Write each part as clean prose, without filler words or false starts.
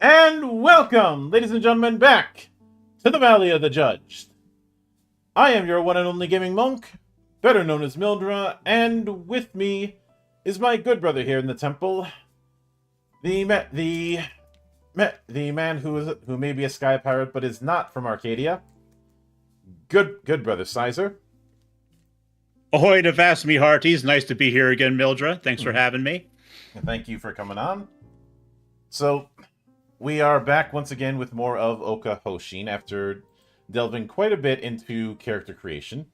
And welcome, ladies and gentlemen, back to the Valley of the Judged. I am your one and only gaming monk, better known as Mildra, and with me is my good brother here in the temple, the man who may be a sky pirate but is not from Arcadia. Good brother Sizer. Ahoy to vast me hearties. Nice to be here again, Mildra. Thanks for Mhm. having me. Thank you for coming on. So, we are back once again with more of Ouka Houshin after delving quite a bit into character creation.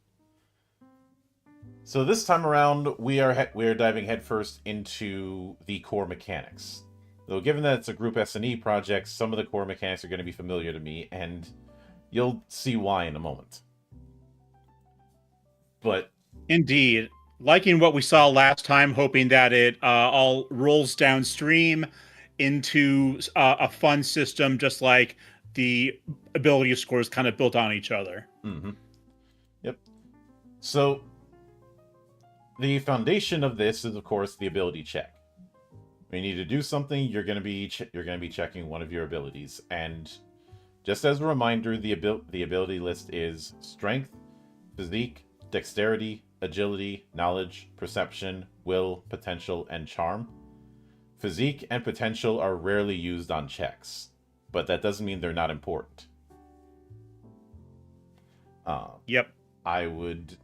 So this time around, we are diving headfirst into the core mechanics. Though given that it's a group S&E project, some of the core mechanics are going to be familiar to me, and you'll see why in a moment. But Indeed. Liking what we saw last time, hoping that it all rolls downstream into a fun system, just like the ability scores kind of built on each other. yep. So the foundation of this is, of course, the ability check. When you need to do something, you're going to be checking one of your abilities, and just as a reminder, the ability list is strength, physique, dexterity, agility, knowledge, perception, will, potential, and charm. Physique and potential are rarely used on checks, but that doesn't mean they're not important. Yep. I would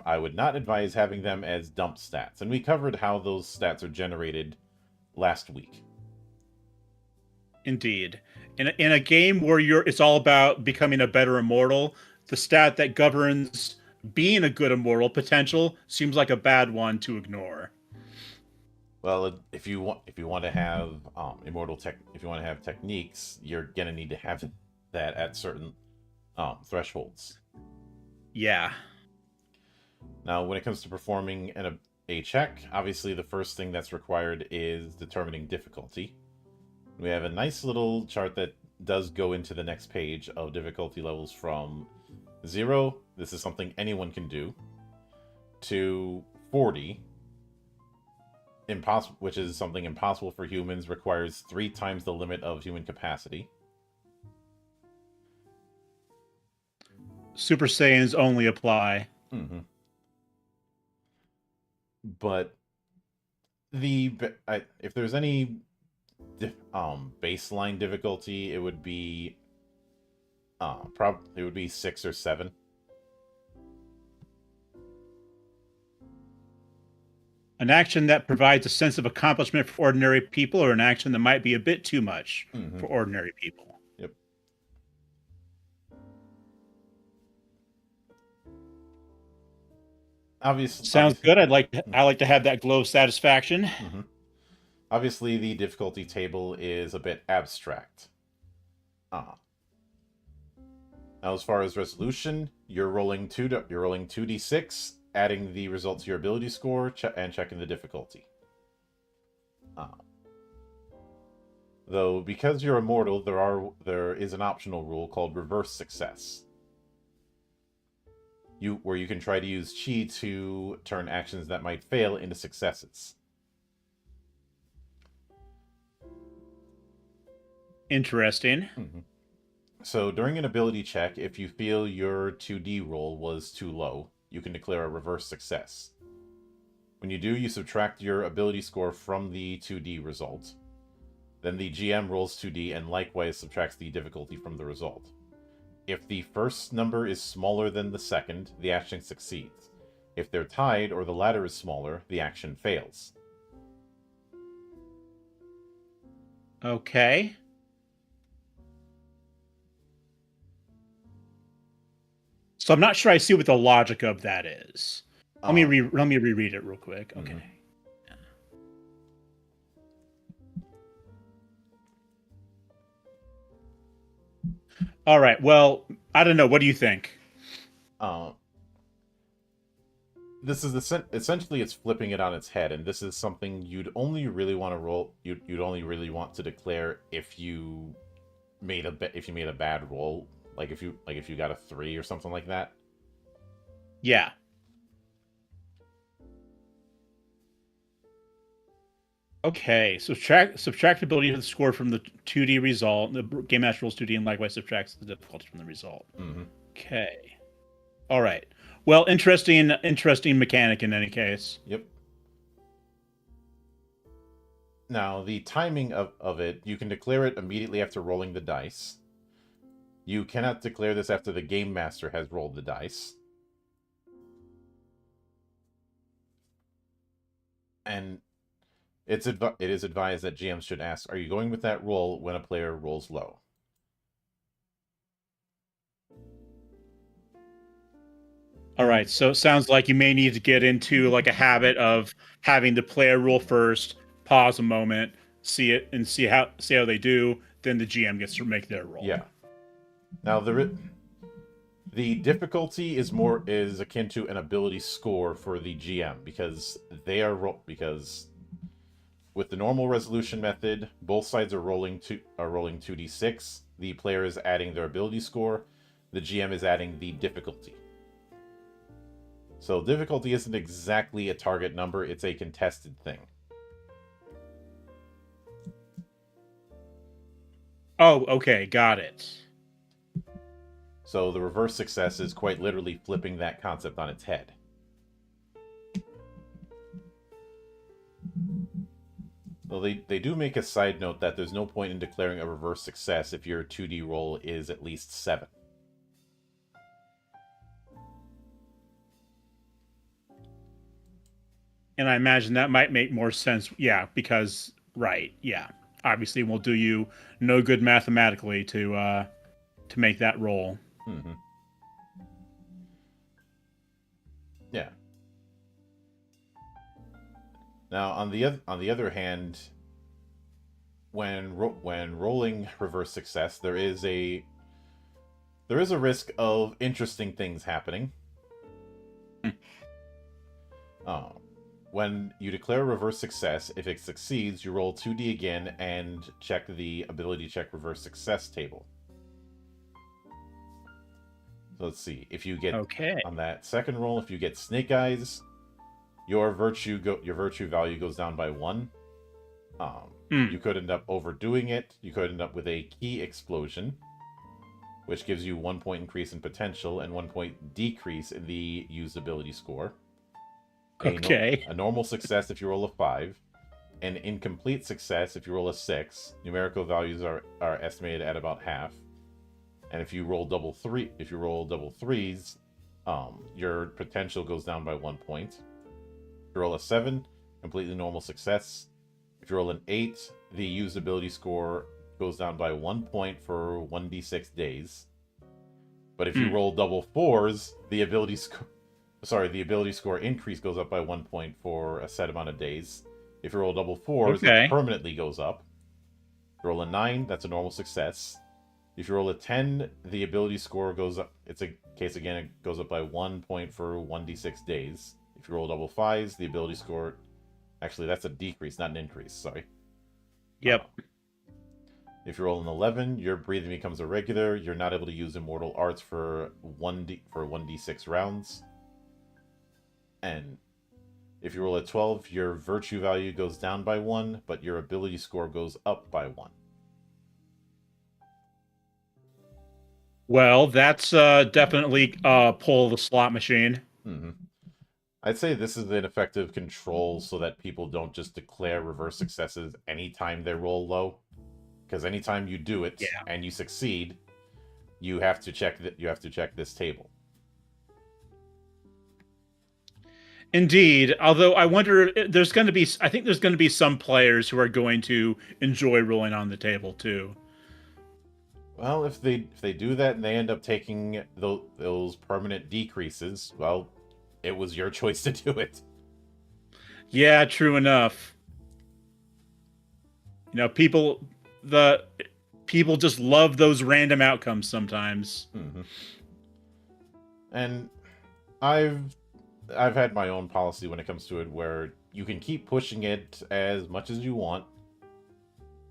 I would not advise having them as dump stats, and we covered how those stats are generated last week. Indeed. In a game where it's all about becoming a better immortal, the stat that governs being a good immortal potential seems like a bad one to ignore. Well, if you want to have if you want to have techniques, you're gonna need to have that at certain thresholds. Yeah. Now, when it comes to performing a check, obviously the first thing that's required is determining difficulty. We have a nice little chart that does go into the next page of difficulty levels from 0, this is something anyone can do, to 40, impossible, which is something impossible for humans, requires 3 times the limit of human capacity. Super Saiyans only apply. Mm-hmm. But if there's any baseline difficulty, it would be it would be 6 or 7. An action that provides a sense of accomplishment for ordinary people, or an action that might be a bit too much Mm-hmm. for ordinary people. Yep. Sounds good. Mhm. I like to have that glow of satisfaction. Mhm. Obviously, the difficulty table is a bit abstract. Uh, Now, as far as resolution, you're rolling 2d6, adding the result to your ability score, and checking the difficulty. Uh, Though, because you're immortal, there is an optional rule called reverse success. Where you can try to use chi to turn actions that might fail into successes. Interesting. Mm-hmm. So during an ability check, if you feel your 2D roll was too low, you can declare a reverse success. When you do, you subtract your ability score from the 2D result. Then the GM rolls 2D and likewise subtracts the difficulty from the result. If the first number is smaller than the second, the action succeeds. If they're tied or the latter is smaller, the action fails. Okay. So I'm not sure I see what the logic of that is. Let me reread it real quick. Okay. Mhm. All right. Well, I don't know. What do you think? Uh, this is essentially it's flipping it on its head, and this is something you'd only really want to roll. You'd only really want to declare if you made a bad roll, if you got a 3 or something like that. Yeah. Okay, so subtractability of the score from the 2D result. The game master rolls 2D and likewise subtracts the difficulty from the result. Mm-hmm. Okay. All right. Well, interesting mechanic in any case. Yep. Now, the timing of it, you can declare it immediately after rolling the dice. You cannot declare this after the game master has rolled the dice. And it is advised that GMs should ask, are you going with that roll when a player rolls low? All right, so it sounds like you may need to get into like a habit of having the player roll first, pause a moment, see it, and see how they do. Then the GM gets to make their roll. Yeah. Now the difficulty is akin to an ability score for the GM because because with the normal resolution method, both sides are rolling 2d6. The player is adding their ability score. The GM is adding the difficulty. So difficulty isn't exactly a target number, it's a contested thing. Oh, okay, got it. So the reverse success is quite literally flipping that concept on its head. Well, they do make a side note that there's no point in declaring a reverse success if your 2D roll is at least 7. And I imagine that might make more sense. Yeah, because right, yeah, obviously will do you no good mathematically to make that roll. Mm-hmm. Yeah. Now, on the other hand, when rolling reverse success, there is a risk of interesting things happening. When you declare reverse success, if it succeeds, you roll 2d again and check the ability check reverse success table. So let's see. If you get on that second roll, if you get snake eyes, your virtue value goes down by 1. You could end up overdoing it. You could end up with a key explosion, which gives you 1 point increase in potential and 1 point decrease in the used ability score. A normal success if you roll a 5. An incomplete success if you roll a 6. Numerical values are estimated at about half. And if you roll double threes, your potential goes down by 1 point. If you roll a 7, completely normal success. If you roll an 8, the used ability score goes down by 1 point for 1d6 days. But if you roll double 4s, the ability score increase goes up by 1 point for a set amount of days. If you roll double 4s, it permanently goes up. If you roll a 9, that's a normal success. If you roll a 10, the ability score goes up. It's a case again, it goes up by 1 point for 1d6 days. If you roll double 5s, the ability score. Actually, that's a decrease, not an increase. Sorry. Yep. If you roll an 11, your breathing becomes irregular. You're not able to use immortal arts for 1d6 rounds. And if you roll a 12, your virtue value goes down by 1, but your ability score goes up by 1. Well, that's definitely pull the slot machine. Mm-hmm. I'd say this is an effective control so that people don't just declare reverse successes anytime they roll low. Because anytime you do it and you succeed, you have to check this table. Indeed, although I wonder, I think there's going to be some players who are going to enjoy rolling on the table too. Well, if they do that and they end up taking those permanent decreases, well, it was your choice to do it. Yeah, true enough. You know, people just love those random outcomes sometimes. Mm-hmm. And I've had my own policy when it comes to it, where you can keep pushing it as much as you want,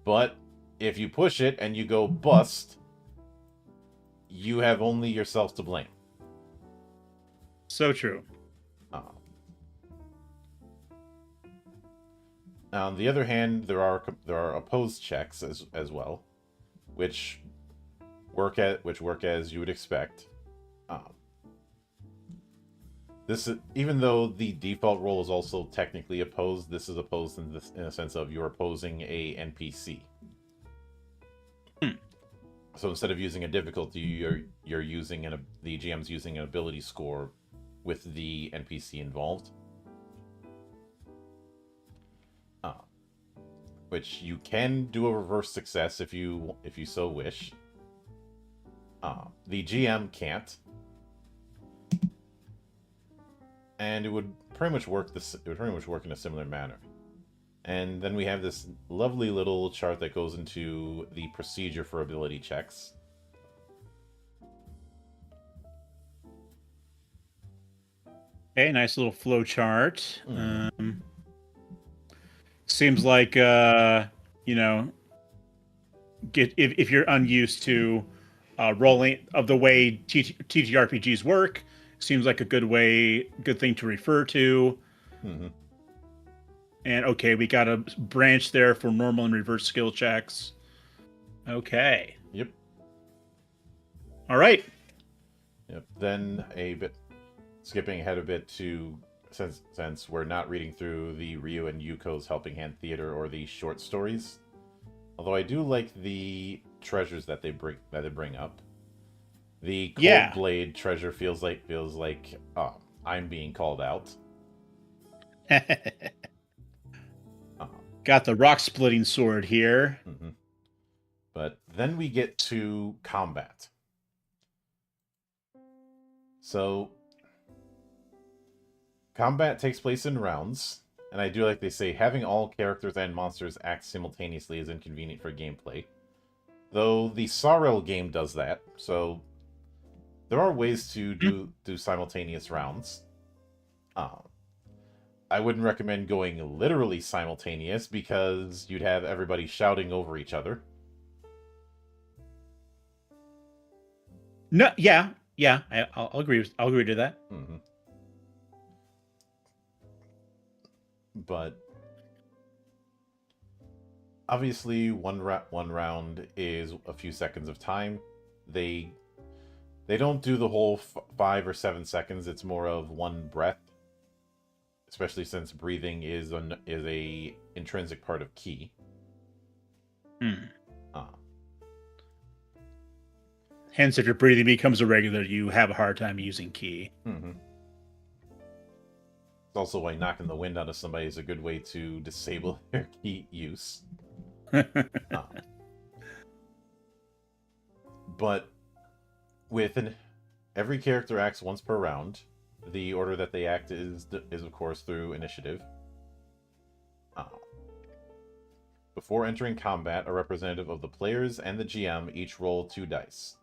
but if you push it and you go bust, you have only yourself to blame. So true. On the other hand, there are opposed checks as well, which work as you would expect. Um, this is, even though the default role is also technically opposed, this is opposed in a sense of you're opposing a NPC. Hmm. So instead of using a difficulty, you're using the GM's using an ability score with the NPC involved. Uh, which you can do a reverse success if you so wish. The GM can't, and it would pretty much work in a similar manner. And then we have this lovely little chart that goes into the procedure for ability checks. Okay, nice little flow chart. Mm. Seems like you know, if you're unused to rolling of the way TTRPGs work, seems like a good thing to refer to. Mm-hmm. And okay, we got a branch there for normal and reverse skill checks. Okay. Yep. All right. Yep. Then skipping ahead a bit to since we're not reading through the Ryu and Yuko's Helping Hand Theater or the short stories. Although I do like the treasures that they bring up. The Cold Blade treasure feels like I'm being called out. Got the rock splitting sword here. Mm-hmm. But then we get to combat. So combat takes place in rounds, and I do like they say having all characters and monsters act simultaneously is inconvenient for gameplay. Though the Sorrel game does that, so there are ways to do simultaneous rounds. I wouldn't recommend going literally simultaneous because you'd have everybody shouting over each other. No, yeah, I'll agree. I'll agree to that. Mm-hmm. But obviously, one round is a few seconds of time. They don't do the whole 5 or 7 seconds. It's more of one breath, especially since breathing is a intrinsic part of ki. Hence, if your breathing becomes irregular, you have a hard time using ki. Mm-hmm. It's also why knocking the wind out of somebody is a good way to disable their ki use. But every character acts once per round. The order that they act is of course through initiative. Before entering combat, a representative of the players and the GM each roll 2 dice.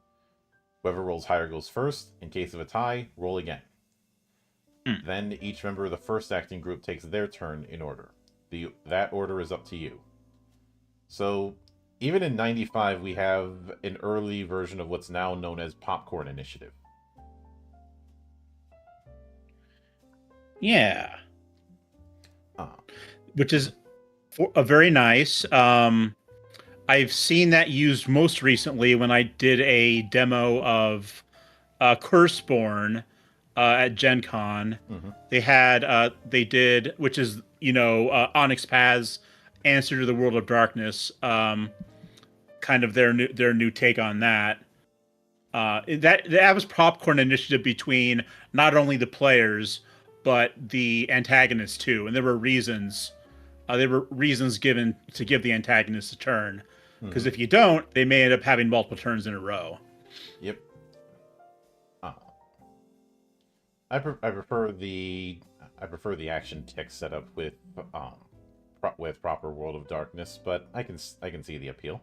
Whoever rolls higher goes first. In case of a tie, roll again. Then each member of the first acting group takes their turn in order. That order is up to you. So, even in 95, we have an early version of what's now known as Popcorn Initiative. Yeah. Which is a very nice. I've seen that used most recently when I did a demo of Curseborn at Gen Con. Mm-hmm. They did, which is, Onyx Path's answer to the World of Darkness, kind of their new take on that. That was Popcorn Initiative between not only the players but the antagonists too, and there were reasons. There were reasons given to give the antagonist a turn, because if you don't, they may end up having multiple turns in a row. Yep. I prefer the action tick setup with proper World of Darkness, but I can see the appeal.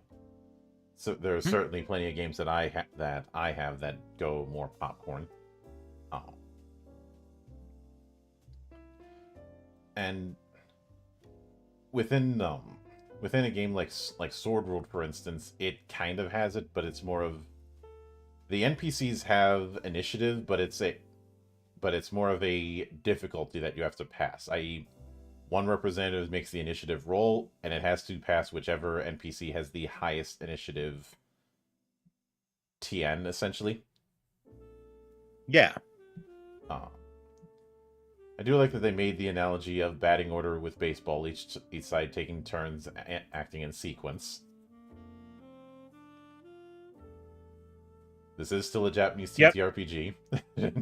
So there are certainly plenty of games that I have that go more popcorn. And within a game like Sword World, for instance, it kind of has it, but it's more of the NPCs have initiative, but it's more of a difficulty that you have to pass. I.e., one representative makes the initiative roll, and it has to pass whichever NPC has the highest initiative TN, essentially. Yeah. I do like that they made the analogy of batting order with baseball, each side taking turns acting in sequence. This is still a Japanese Yep. TTRPG.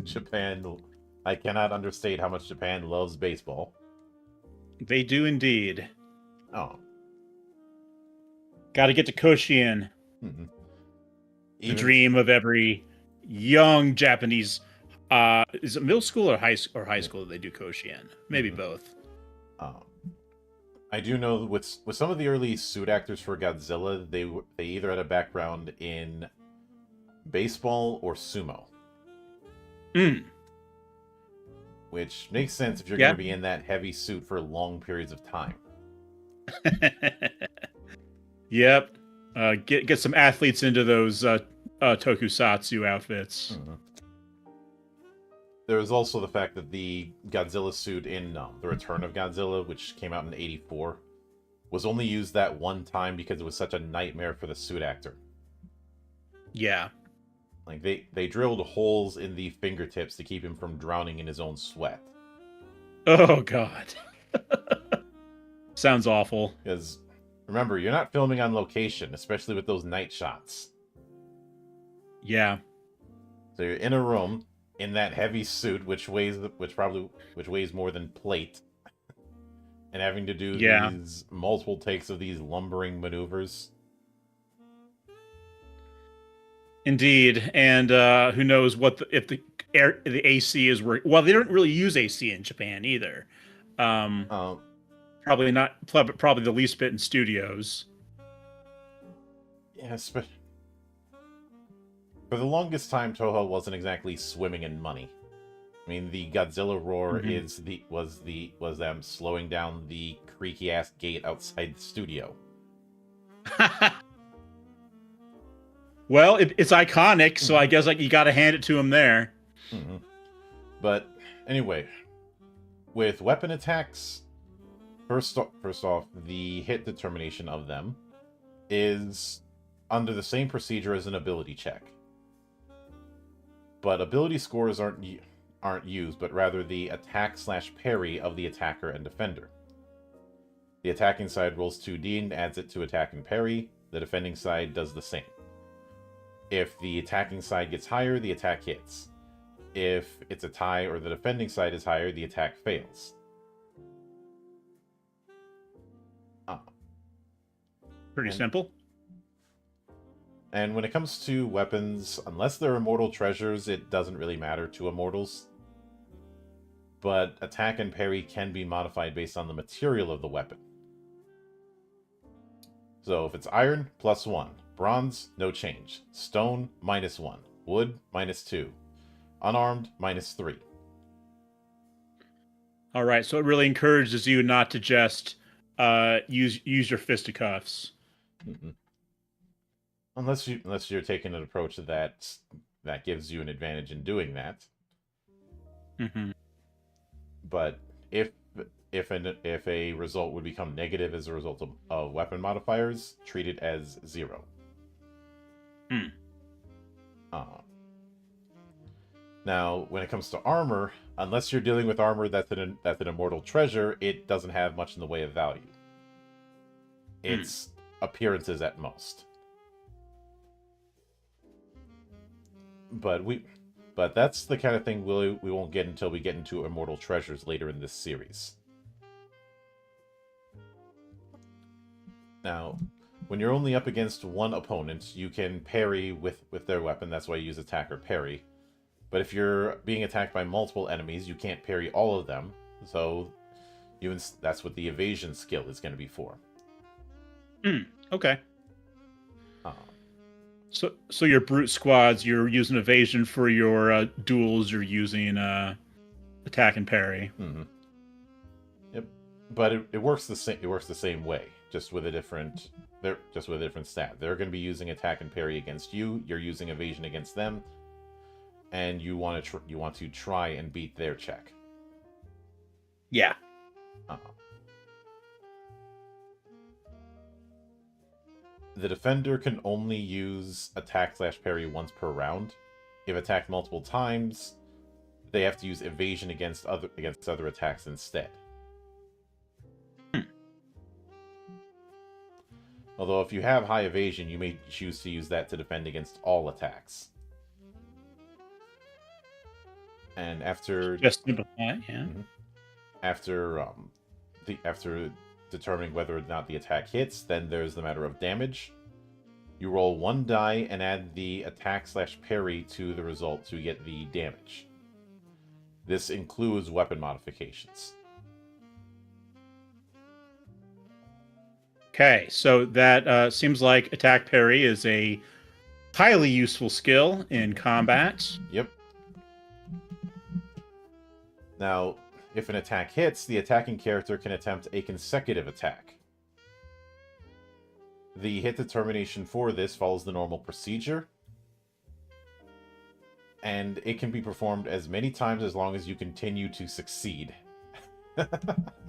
Japan, I cannot understate how much Japan loves baseball. They do indeed. Oh. Got to get to Houshin, Mm-hmm. the dream of every young Japanese. Is it middle school or high school that they do Houshin? Maybe both. I do know with some of the early suit actors for Godzilla, they either had a background in baseball or sumo. Which makes sense if you're going to be in that heavy suit for long periods of time. Yep. Get some athletes into those tokusatsu outfits. Mm-hmm. There's also the fact that the Godzilla suit in The Return of Godzilla, which came out in '84, was only used that one time because it was such a nightmare for the suit actor. Yeah. Like, they drilled holes in the fingertips to keep him from drowning in his own sweat. Oh, God. Sounds awful. Because, remember, you're not filming on location, especially with those night shots. Yeah. So you're in a room in that heavy suit, which weighs more than plate, and having to do these multiple takes of these lumbering maneuvers. Indeed, and who knows if the AC is working? Well, they don't really use AC in Japan either. Probably not. Probably the least bit in studios. Yes, but for the longest time, Toho wasn't exactly swimming in money. I mean, the Godzilla roar was them slowing down the creaky ass gate outside the studio. Well, it's iconic, so I guess you got to hand it to him there. Mm-hmm. But anyway, with weapon attacks, first off, the hit determination of them is under the same procedure as an ability check. But ability scores aren't used, but rather the attack/parry of the attacker and defender. The attacking side rolls 2d and adds it to attack and parry. The defending side does the same. If the attacking side gets higher, the attack hits. If it's a tie or the defending side is higher, the attack fails. Pretty simple. And when it comes to weapons, unless they're immortal treasures, it doesn't really matter to immortals. But attack and parry can be modified based on the material of the weapon. So if it's iron, +1. Bronze, no change. Stone, -1. Wood, -2. Unarmed, -3. All right, so it really encourages you not to just use your fisticuffs. Mm-hmm. Unless you're taking an approach that gives you an advantage in doing that. Mm-hmm. But if a result would become negative as a result of weapon modifiers, treat it as 0. Now, when it comes to armor, unless you're dealing with armor that's an immortal treasure, it doesn't have much in the way of value. It's appearances at most. But that's the kind of thing we won't get until we get into immortal treasures later in this series. Now, when you're only up against one opponent, you can parry with their weapon. That's why you use attack or parry. But if you're being attacked by multiple enemies, you can't parry all of them. So that's what the evasion skill is going to be for. Okay. So your brute squads, you're using evasion for your duels. You're using attack and parry. Mm-hmm. Yep, but it works the same. It works the same way, just with a different stat. They're going to be using attack and parry against you. You're using evasion against them, and you want to try and beat their check. Yeah. The defender can only use attack/parry once per round. If attacked multiple times, they have to use evasion against other attacks instead. Although if you have high evasion, you may choose to use that to defend against all attacks. And after Just simplify, yeah. after determining whether or not the attack hits, then there's the matter of damage. You roll one die and add the attack/parry to the result to get the damage. This includes weapon modifications. Okay, so that seems like attack parry is a highly useful skill in combat. Yep. Now, if an attack hits, the attacking character can attempt a consecutive attack. The hit determination for this follows the normal procedure, and it can be performed as many times as long as you continue to succeed.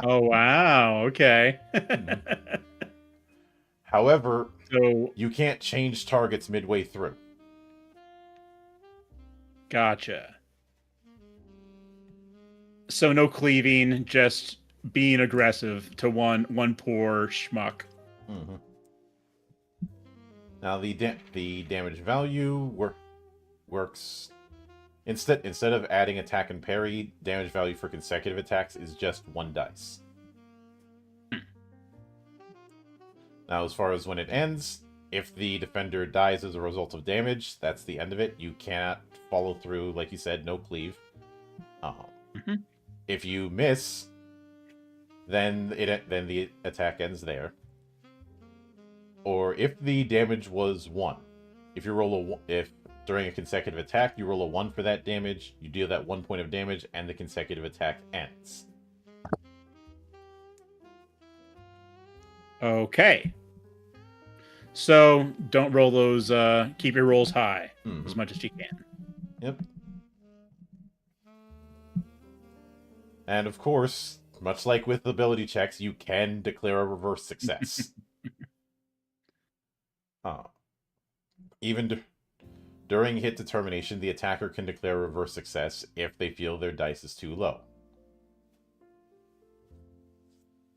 Oh, wow, okay. However, So, you can't change targets midway through. gotcha. So no cleaving, just being aggressive to one poor schmuck. Mm-hmm. Now the damage value works instead of adding attack and parry. Damage value for consecutive attacks is just 1 dice. Now, as far as when it ends, if the defender dies as a result of damage, that's the end of it. You cannot follow through, like you said, no cleave. If you miss, then the attack ends there. Or if the damage was 1, if during a consecutive attack you roll a 1 for that damage, you deal that 1 point of damage, and the consecutive attack ends. Okay. So don't roll those. Keep your rolls high as much as you can. Yep. And of course, much like with ability checks, you can declare a reverse success. Even during hit determination, the attacker can declare a reverse success if they feel their dice is too low.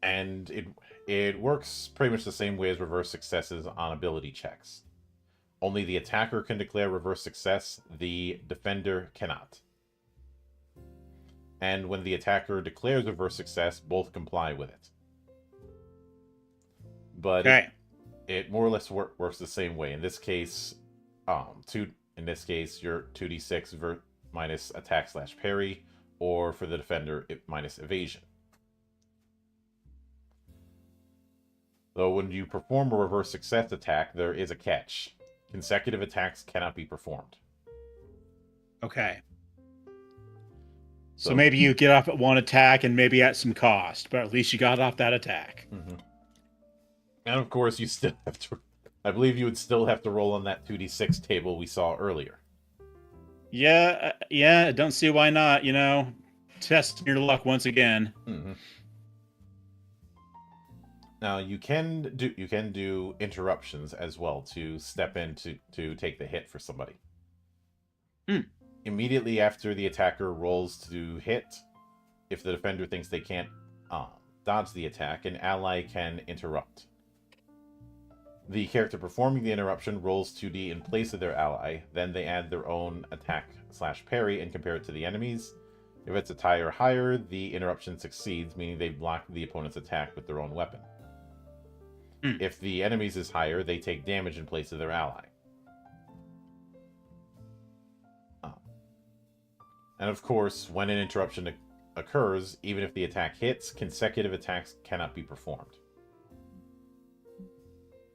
And it works pretty much the same way as reverse successes on ability checks. Only the attacker can declare reverse success, the defender cannot. And when the attacker declares reverse success, both comply with it. But Okay. it more or less works the same way. In this case, your 2d6 minus attack/parry, or for the defender, minus evasion. Though when you perform a reverse success attack, there is a catch. Consecutive attacks cannot be performed. Okay. So maybe you get off at one attack and maybe at some cost, but at least you got off that attack. Mm-hmm. And of course, you still have to... I believe you would still have to roll on that 2d6 table we saw earlier. Yeah, I don't see why not, Test your luck once again. Mm-hmm. Now, you can do interruptions as well to step in to take the hit for somebody. Immediately after the attacker rolls to hit, if the defender thinks they can't dodge the attack, an ally can interrupt. The character performing the interruption rolls 2d in place of their ally, then they add their own attack/parry and compare it to the enemy's. If it's a tie or higher, the interruption succeeds, meaning they block the opponent's attack with their own weapon. If the enemy's is higher, they take damage in place of their ally. And of course, when an interruption occurs, even if the attack hits, consecutive attacks cannot be performed.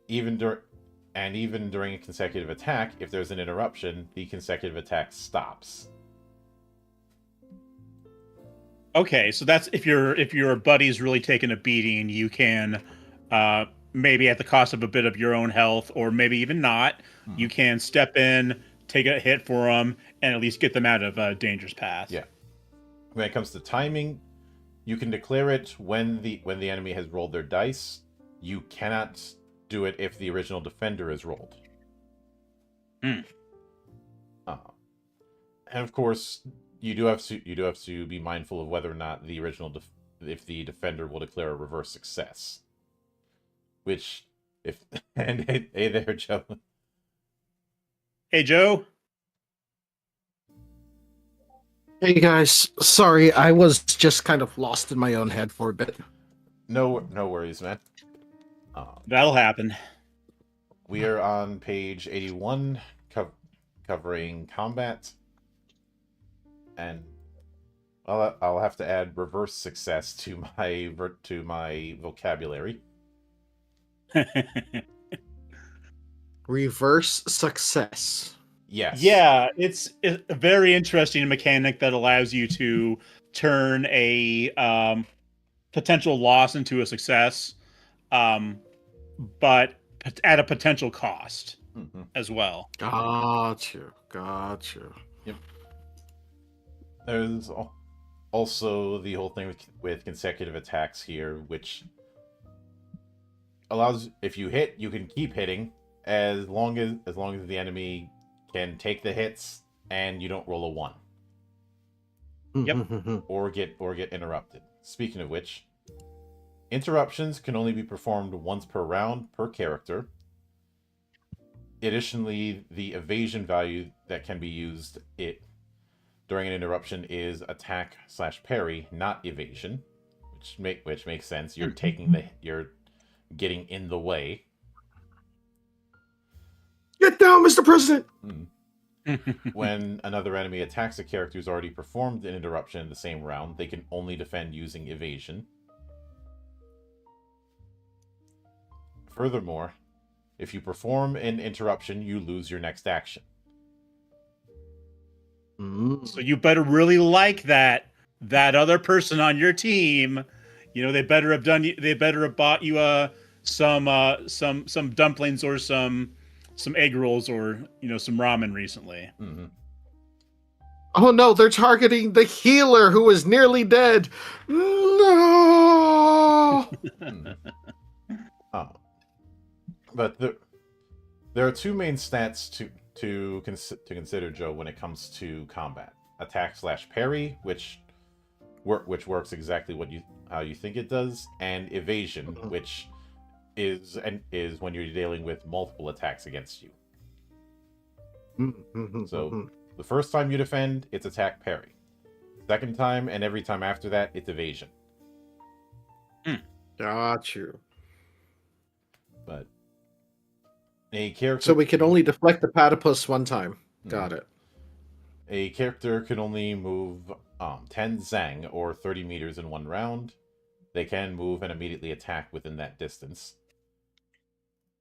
Even during a consecutive attack, if there's an interruption, the consecutive attack stops. Okay, so that's if your buddy's really taking a beating, you can maybe at the cost of a bit of your own health, or maybe even not, you can step in, take a hit for them, and at least get them out of a dangerous path. Yeah. When it comes to timing, you can declare it when the enemy has rolled their dice. You cannot do it if the original defender is rolled. Hmm. And of course, you do have to be mindful of whether or not the original if the defender will declare a reverse success. Which, if and hey there, Joe. Hey, Joe. Hey guys, sorry, I was just kind of lost in my own head for a bit. No worries, man. That'll happen. We are on page 81, covering combat, and I'll have to add reverse success to my vocabulary. Reverse success. Yes. Yeah, it's a very interesting mechanic that allows you to turn a potential loss into a success, but at a potential cost as well. Got you. Yep. There's also the whole thing with consecutive attacks here, which allows, if you hit, you can keep hitting as long as the enemy can take the hits and you don't roll a 1. Yep. or get interrupted. Speaking of which, interruptions can only be performed once per round per character. Additionally, the evasion value that can be used during an interruption is attack/parry, not evasion, which makes sense. You're getting in the way. Get down, Mr. President! When another enemy attacks a character who's already performed an interruption in the same round, they can only defend using evasion. Furthermore, if you perform an interruption, you lose your next action. So you better really like that other person on your team. You know, they better have bought you some dumplings or some egg rolls or some ramen recently. Mm-hmm. Oh no, they're targeting the healer who is nearly dead. No. But there are two main stats to consider, Joe, when it comes to combat: attack/parry, which works exactly how you think it does, and evasion, which is when you're dealing with multiple attacks against you. So the first time you defend, it's attack parry. Second time and every time after that, it's evasion. Got you. But a character, so we can only deflect the platypus one time. Got it. A character can only move 10 zang, or 30 meters in one round. They can move and immediately attack within that distance.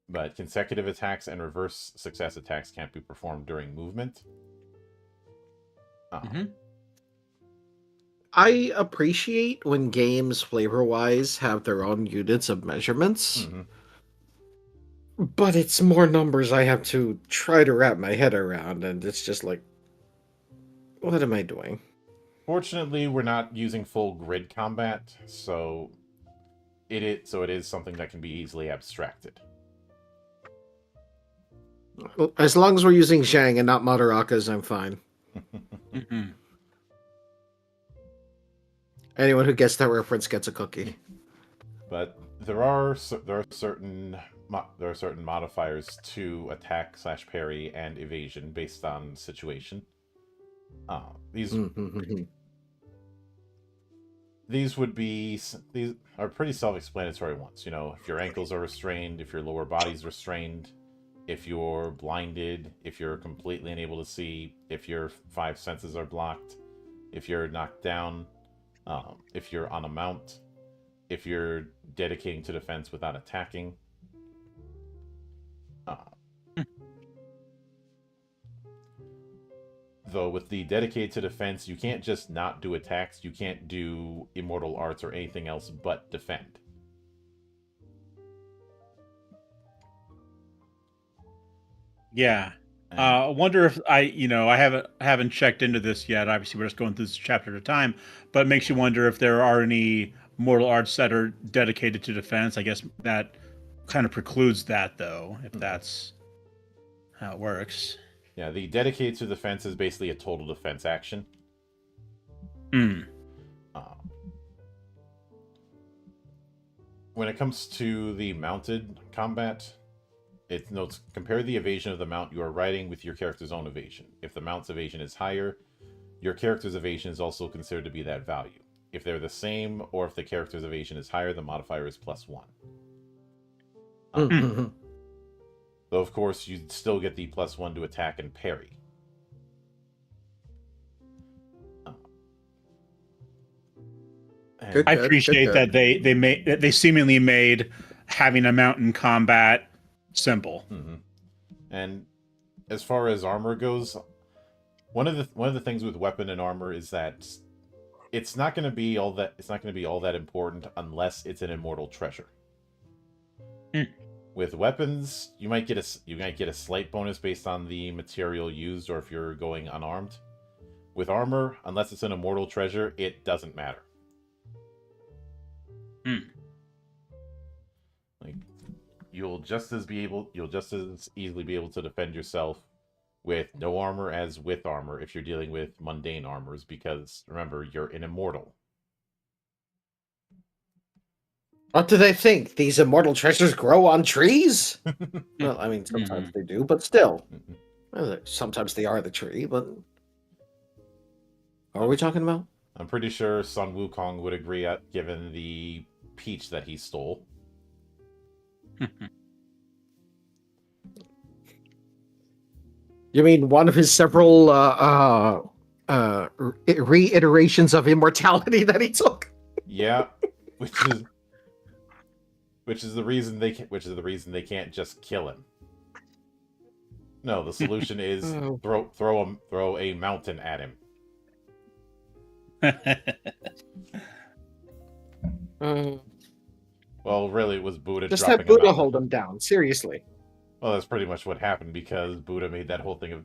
But consecutive attacks and reverse success attacks can't be performed during movement. I appreciate when games, flavor-wise, have their own units of measurements. But it's more numbers I have to try to wrap my head around, and it's just like, what am I doing? Fortunately, we're not using full grid combat, so it is something that can be easily abstracted. As long as we're using Zhang and not Madarakas, I'm fine. Anyone who gets that reference gets a cookie. But there are certain modifiers to attack/parry and evasion based on situation. These are pretty self-explanatory ones. You know, if your ankles are restrained, if your lower body's restrained, if you're blinded, if you're completely unable to see, if your 5 senses are blocked, if you're knocked down, if you're on a mount, if you're dedicating to defense without attacking. Though with the dedicated to defense, you can't just not do attacks. You can't do immortal arts or anything else but defend. Yeah. I wonder if I haven't checked into this yet. Obviously, we're just going through this chapter at a time, but it makes you wonder if there are any mortal arts that are dedicated to defense. I guess that kind of precludes that, though, if that's how it works. Yeah, the dedicated to defense is basically a total defense action. Mm. When it comes to the mounted combat, it notes compare the evasion of the mount you are riding with your character's own evasion. If the mount's evasion is higher, your character's evasion is also considered to be that value. If they're the same, or if the character's evasion is higher, the modifier is +1. Though, of course, you'd still get the +1 to attack and parry. I appreciate that they seemingly made having a mountain combat simple. Mm-hmm. And as far as armor goes, one of the things with weapon and armor is that it's not going to be all that important unless it's an immortal treasure. Mm. With weapons, you might get a slight bonus based on the material used or if you're going unarmed. With armor, unless it's an immortal treasure, it doesn't matter. Like, you'll just as easily be able to defend yourself with no armor as with armor if you're dealing with mundane armors, because remember, you're an immortal. What do they think? These immortal treasures grow on trees? Well, I mean, sometimes they do, but still. Sometimes they are the tree, but... What are we talking about? I'm pretty sure Sun Wukong would agree, given the peach that he stole. You mean one of his several reiterations of immortality that he took? Yeah, which is the reason they can't just kill him. No, the solution is throw a mountain at him. Well, really, it was Buddha just dropping have Buddha him out. Hold him down. Seriously. Well, that's pretty much what happened, because Buddha made that whole thing of,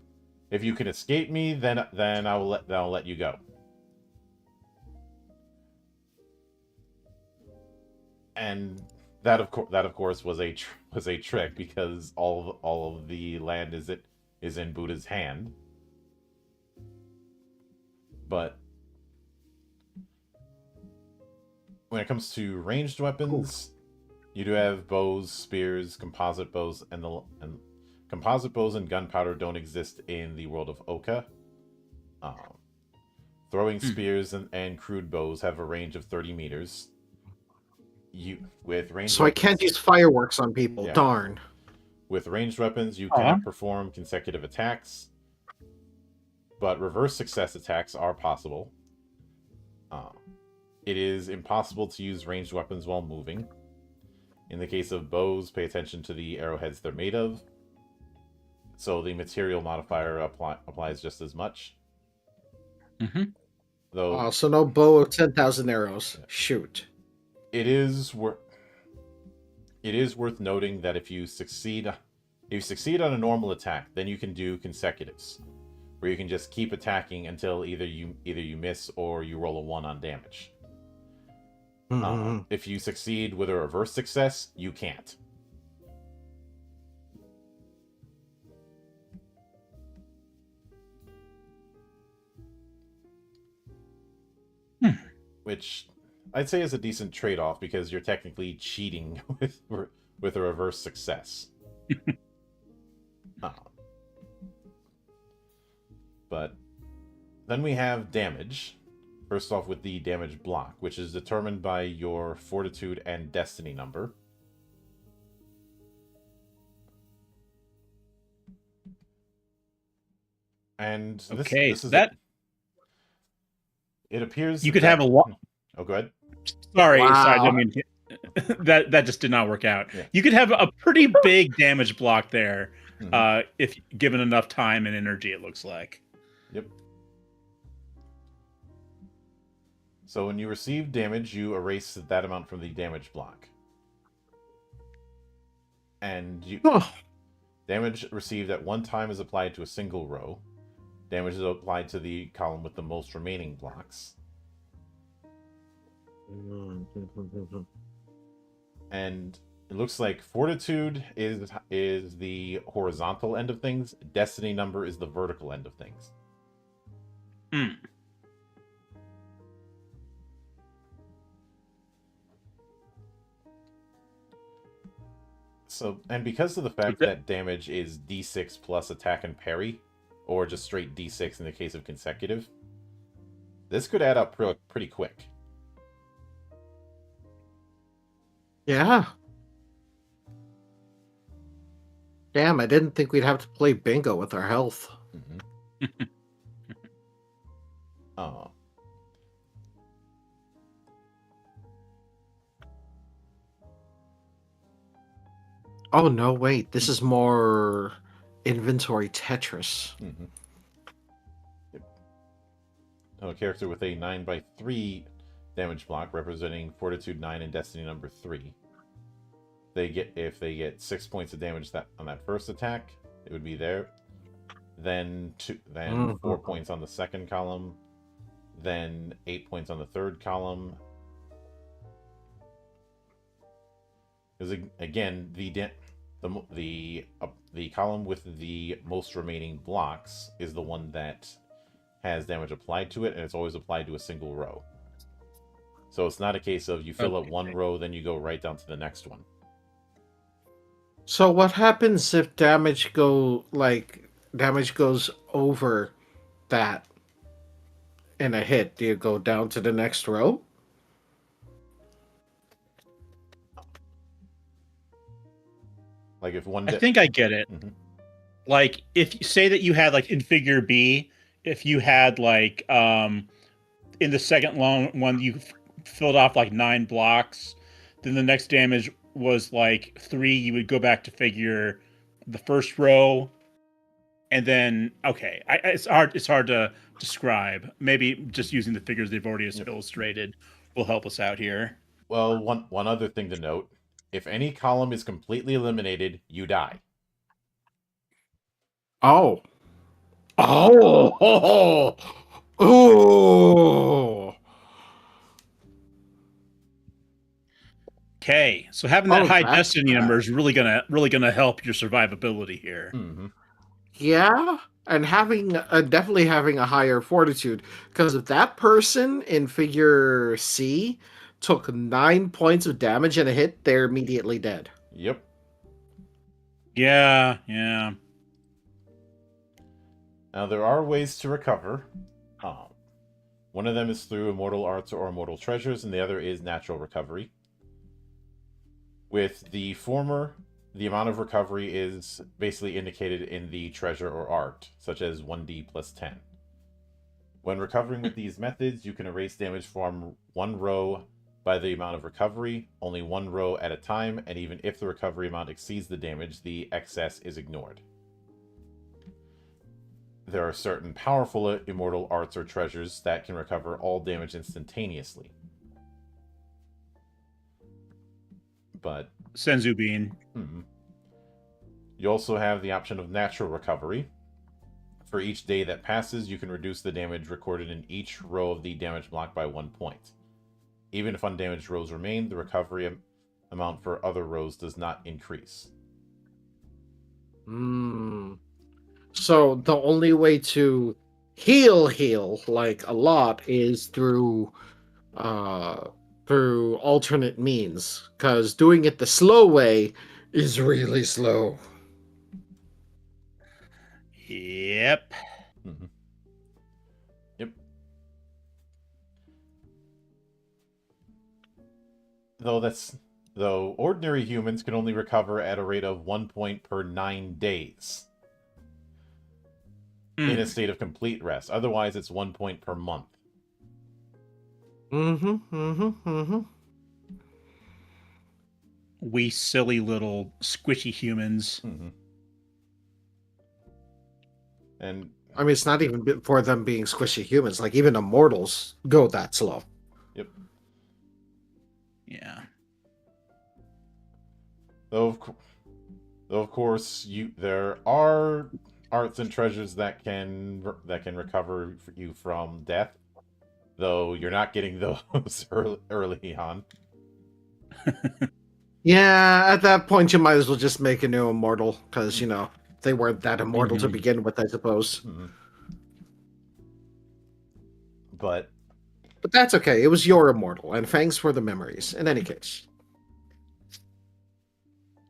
if you can escape me, then I'll let you go. And that of course was a trick, because all of the land is in Buddha's hand. But when it comes to ranged weapons, you do have bows, spears, composite bows, and composite bows and gunpowder don't exist in the world of Ouka. Throwing spears and crude bows have a range of 30 meters. So I can't use fireworks on people. Yeah. Darn. With ranged weapons, you cannot perform consecutive attacks, but reverse success attacks are possible. It is impossible to use ranged weapons while moving. In the case of bows, pay attention to the arrowheads they're made of. So the material modifier applies just as much. Mm-hmm. Though, so no bow of 10,000 arrows. Shoot. It is worth noting that if you succeed on a normal attack, then you can do consecutives, where you can just keep attacking until either you miss or you roll a 1 on damage. If you succeed with a reverse success, you can't. Which I'd say is a decent trade-off, because you're technically cheating with a reverse success. But then we have damage. First off, with the damage block, which is determined by your fortitude and destiny number. And this is that. It appears you could have a lot. Oh, go ahead. Sorry, Wow. sorry. I mean, that just did not work out. Yeah. You could have a pretty big damage block there, if given enough time and energy. It looks like. Yep. So when you receive damage, you erase that amount from the damage block. And damage received at one time is applied to a single row. Damage is applied to the column with the most remaining blocks. And it looks like Fortitude is the horizontal end of things. Destiny number is the vertical end of things. Hmm. So, and because of the fact that damage is D6 plus attack and parry, or just straight D6 in the case of consecutive, this could add up pretty quick. Yeah. Damn, I didn't think we'd have to play bingo with our health. Mm-hmm. Oh. Oh, no, wait. This is more inventory Tetris. Mm-hmm. Yep. A character with a 9/3 damage block representing Fortitude 9 and Destiny number 3. If they get 6 points of damage on that first attack, it would be there. Then 4 points on the second column. Then 8 points on the third column. Because again, the column with the most remaining blocks is the one that has damage applied to it, and it's always applied to a single row. So it's not a case of you fill up one row, then you go right down to the next one. So what happens if damage goes over that in a hit? Do you go down to the next row? Like if one... I think I get it. Mm-hmm. Like, if you say that you had, like, in figure B, if you had, like, in the second one, you filled off, like, 9 blocks, then the next damage was, like, 3, you would go back to figure the first row, and then, okay, it's hard to describe. Maybe just using the figures they've already illustrated will help us out here. Well, one other thing to note. If any column is completely eliminated, you die. Oh. Oh. Oh. Okay, so having that high destiny number is really gonna help your survivability here. Mm-hmm. Yeah, and definitely having a higher fortitude, because if that person in figure C took 9 points of damage in a hit, they're immediately dead. Yep. Yeah. Now there are ways to recover. One of them is through immortal arts or immortal treasures, and the other is natural recovery. With the former, the amount of recovery is basically indicated in the treasure or art, such as 1d plus 10. When recovering with these methods, you can erase damage from one row by the amount of recovery, only one row at a time, and even if the recovery amount exceeds the damage, the excess is ignored. There are certain powerful immortal arts or treasures that can recover all damage instantaneously. But Senzu Bean. You also have the option of natural recovery. For each day that passes, you can reduce the damage recorded in each row of the damage block by 1 point. Even if undamaged rows remain, the recovery amount for other rows does not increase. So the only way to heal like a lot is through alternate means, because doing it the slow way is really slow. Yep. Yep. Though ordinary humans can only recover at a rate of 1 point per 9 days in a state of complete rest. Otherwise, it's 1 point per month. We silly little squishy humans. And I mean, it's not even for them being squishy humans. Like, even immortals go that slow. Yep. Yeah. Though of course, there are arts and treasures that can recover you from death. Though you're not getting those early on. Yeah, at that point, you might as well just make a new immortal, because, they weren't that immortal to Mhm. begin with, I suppose. Mhm. But But that's okay. It was your immortal, and thanks for the memories, in any case.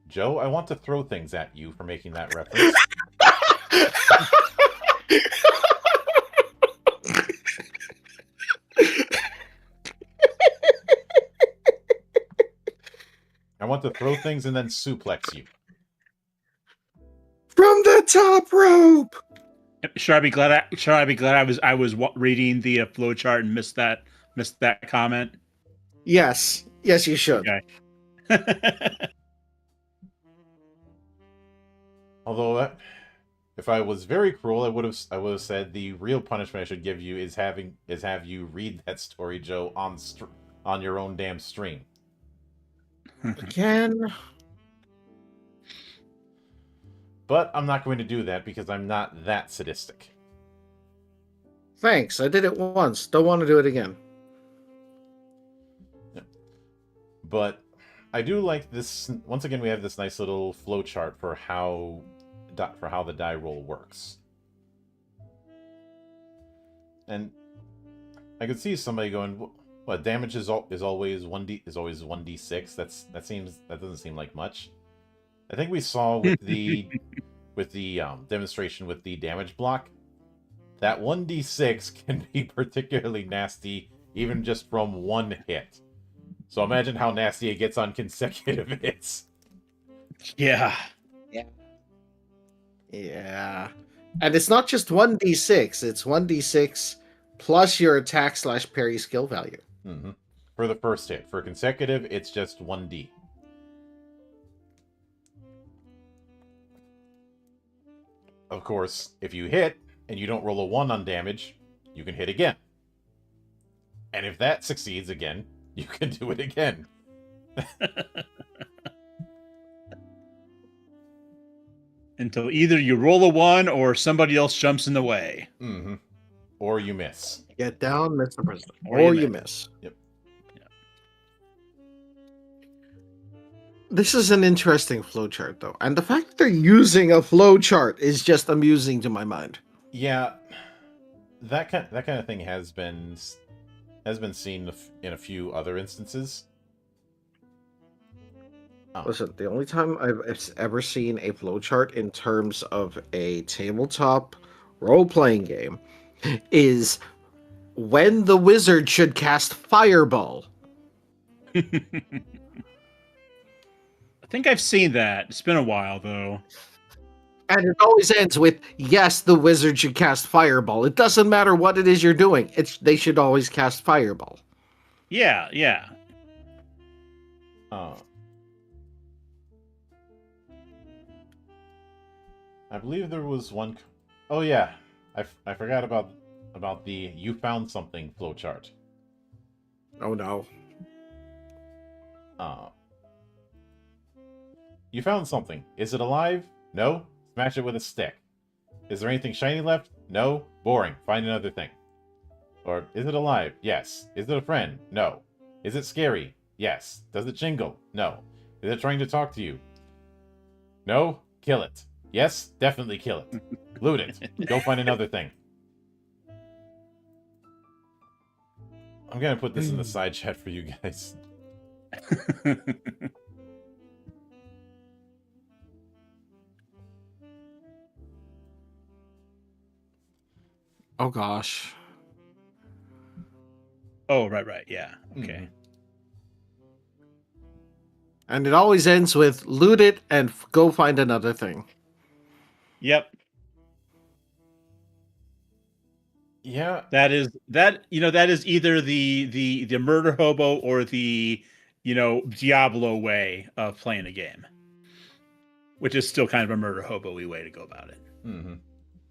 Joe, I want to throw things at you for making that reference. I want to throw things and then suplex you. From the top rope! Should I be glad? I was reading the flowchart and missed that comment. Yes. Yes, you should. Okay. Although, if I was very cruel, I would have said the real punishment I should give you is have you read that story, Joe, on your own damn stream. Again? But I'm not going to do that because I'm not that sadistic. Thanks. I did it once. Don't want to do it again. But I do like this. Once again, we have this nice little flowchart for how the die roll works. And I could see somebody going, "What damage is always 1d6? That doesn't seem like much." I think we saw with the demonstration with the damage block that 1d6 can be particularly nasty even just from one hit. So imagine how nasty it gets on consecutive hits. Yeah. Yeah. And it's not just 1d6, it's 1d6 plus your attack/parry skill value. Mm-hmm. For the first hit. For consecutive, it's just 1d. Of course, if you hit and you don't roll a 1 on damage, you can hit again. And if that succeeds again, you can do it again. Until either you roll a 1 or somebody else jumps in the way. Mm-hmm. Or you miss. Get down, Mr. President. Or Or you you miss. Yep. This is an interesting flowchart, though. And the fact that they're using a flowchart is just amusing to my mind. Yeah, that kind of thing has been seen in a few other instances. Listen, the only time I've ever seen a flowchart in terms of a tabletop role-playing game is when the wizard should cast Fireball. I think I've seen that. It's been a while, though. And it always ends with, yes, the wizard should cast Fireball. It doesn't matter what it is you're doing. They should always cast Fireball. Yeah, yeah. I believe there was one. Oh yeah, I forgot about the you found something flowchart. Oh no. You found something. Is it alive? No. Smash it with a stick. Is there anything shiny left? No. Boring. Find another thing. Or is it alive? Yes. Is it a friend? No. Is it scary? Yes. Does it jingle? No. Is it trying to talk to you? No. Kill it. Yes. Definitely kill it. Loot it. Go find another thing. I'm gonna put this in the side chat for you guys. Oh gosh. Oh, right. Yeah. Okay. Mm-hmm. And it always ends with loot it and go find another thing. Yep. Yeah. That is either the murder hobo or the Diablo way of playing a game, which is still kind of a murder hobo-y way to go about it. Mm-hmm.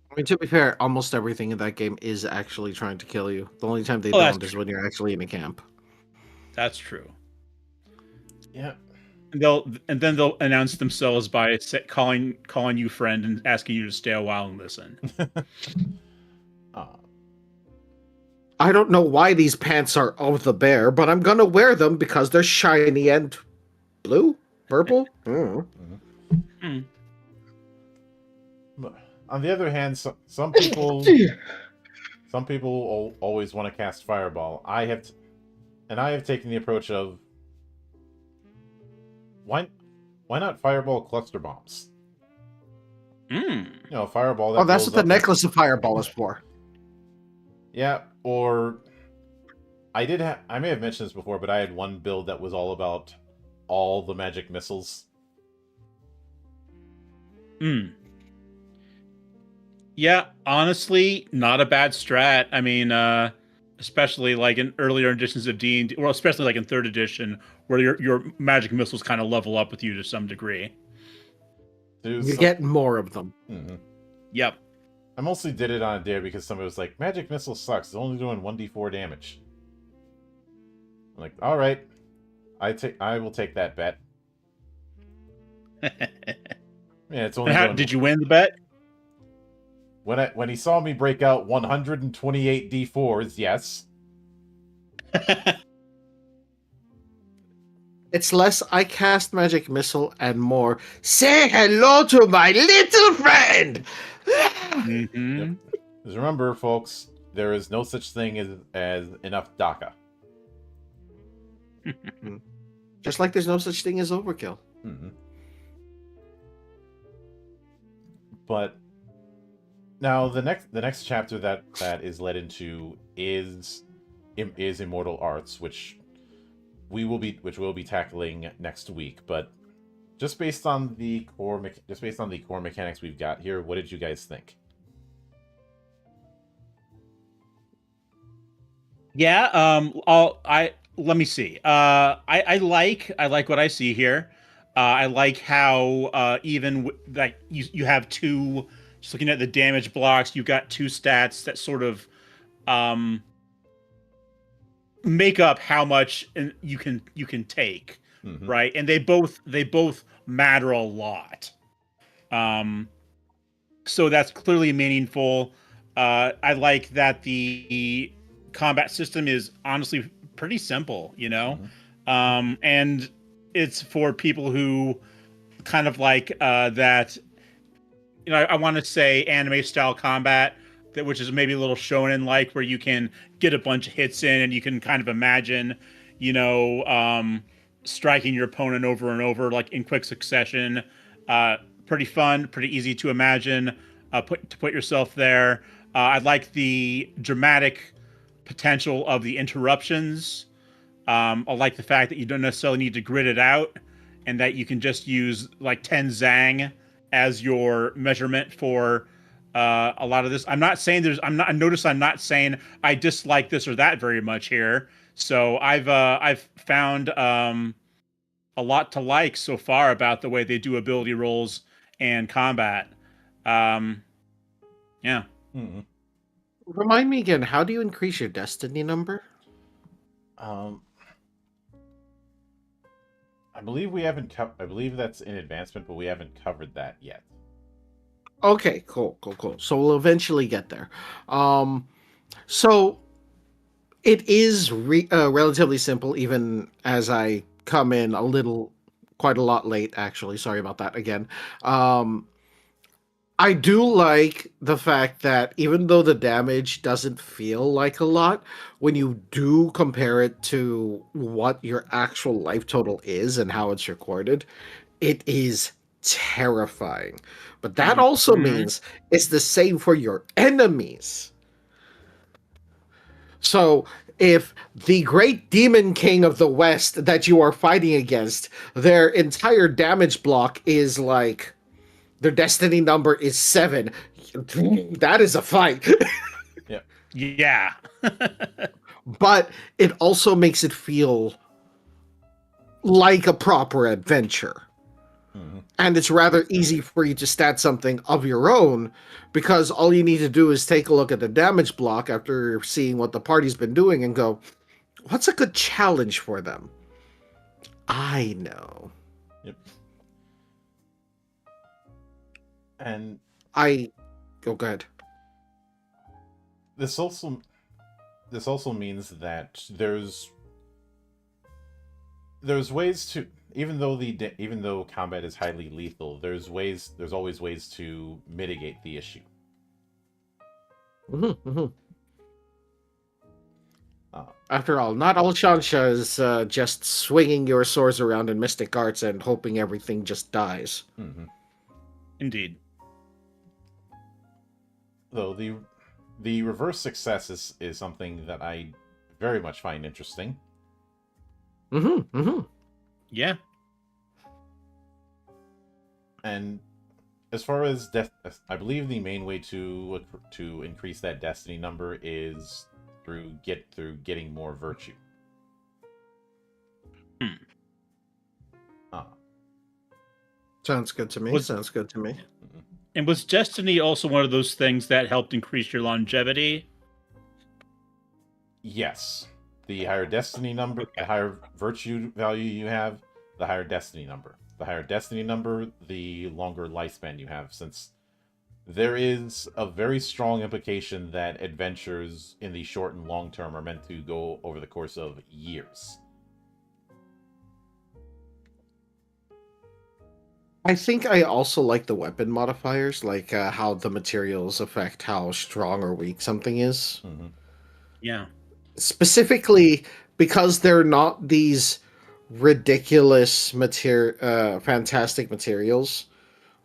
I mean, to be fair, almost everything in that game is actually trying to kill you. The only time they don't is when you're actually in a camp. That's true. Yeah. And then they'll announce themselves by calling you friend and asking you to stay a while and listen. I don't know why these pants are of the bear, but I'm gonna wear them because they're shiny and blue. Purple? Mm. Mm. But on the other hand, some people always want to cast Fireball. I have taken the approach of why not Fireball cluster bombs? Mm. You know, Fireball Oh, that that's blows what the up. necklace of Fireball is for. Yeah, or I may have mentioned this before, but I had one build that was all about all the magic missiles. Mm. Yeah, honestly, not a bad strat. I mean, especially like in earlier editions of D&D, well, especially like in third edition, where your magic missiles kind of level up with you to some degree. You get more of them. Mm-hmm. Yep. I mostly did it on a dare because somebody was like, "Magic missile sucks. It's only doing 1d4 damage." I'm like, "All right, I will take that bet." Yeah, it's only And how doing. did you win the bet? When he saw me break out 128 d4s, yes. It's less I cast magic missile and more say hello to my little friend. Mm-hmm. Yep. Because remember, folks, there is no such thing as enough DACA. Just like there's no such thing as overkill. Mm-hmm. But now the next chapter that is led into is Immortal Arts, which we'll be tackling next week. But just based on the core mechanics we've got here, what did you guys think? Yeah. Let me see. I like what I see here. I like how even like you have two. Just looking at the damage blocks, you've got two stats that sort of um make up how much you can take, Mm-hmm. right? And they both matter a lot. Um, so that's clearly meaningful. I like that the combat system is honestly pretty simple, you know, and it's for people who kind of like that. You know, I want to say anime style combat, that which is maybe a little shonen like, where you can get a bunch of hits in and you can kind of imagine, you know, striking your opponent over and over like in quick succession. Pretty fun, pretty easy to imagine. Put yourself there. I like the dramatic potential of the interruptions. I like the fact that you don't necessarily need to grid it out, and that you can just use like 10 Zang as your measurement for a lot of this. I'm not saying there's. I'm not. I notice I'm not saying I dislike this or that very much here. So I've found a lot to like so far about the way they do ability rolls and combat. Yeah. Mm-hmm. Remind me again, how do you increase your destiny number? I believe we haven't. I believe that's in advancement, but we haven't covered that yet. Okay, cool. So we'll eventually get there. So it is relatively simple, even as I come in quite a lot late, actually. Sorry about that again. I do like the fact that even though the damage doesn't feel like a lot, when you do compare it to what your actual life total is and how it's recorded, it is terrifying. But that also means it's the same for your enemies. So if the great demon king of the west that you are fighting against, their entire damage block is like their destiny number is 7, that is a fight. Yeah. But it also makes it feel like a proper adventure. And it's rather easy for you to stat something of your own, because all you need to do is take a look at the damage block after seeing what the party's been doing and go, what's a good challenge for them? I know. Yep. And go ahead. This also means that there's ways to, even though combat is highly lethal, there's always ways to mitigate the issue. Hmm, hmm. Uh, After all, not all Shansha is just swinging your swords around in mystic arts and hoping everything just dies. mhm. Indeed. Though the reverse success is something that I very much find interesting. Hmm, hmm. Yeah. And as far as death, I believe the main way to increase that destiny number is through getting more virtue. Hmm. Uh, Sounds good to me. Was- Sounds good to me. mhm. And was Destiny also one of those things that helped increase your longevity? Yes, the higher destiny number, the higher virtue value you have, the higher destiny number. The higher destiny number, the longer lifespan you have, since there is a very strong implication that adventures in the short and long term are meant to go over the course of years. I think I also like the weapon modifiers, like how the materials affect how strong or weak something is. Mm-hmm. Yeah. Specifically because they're not these ridiculous fantastic materials.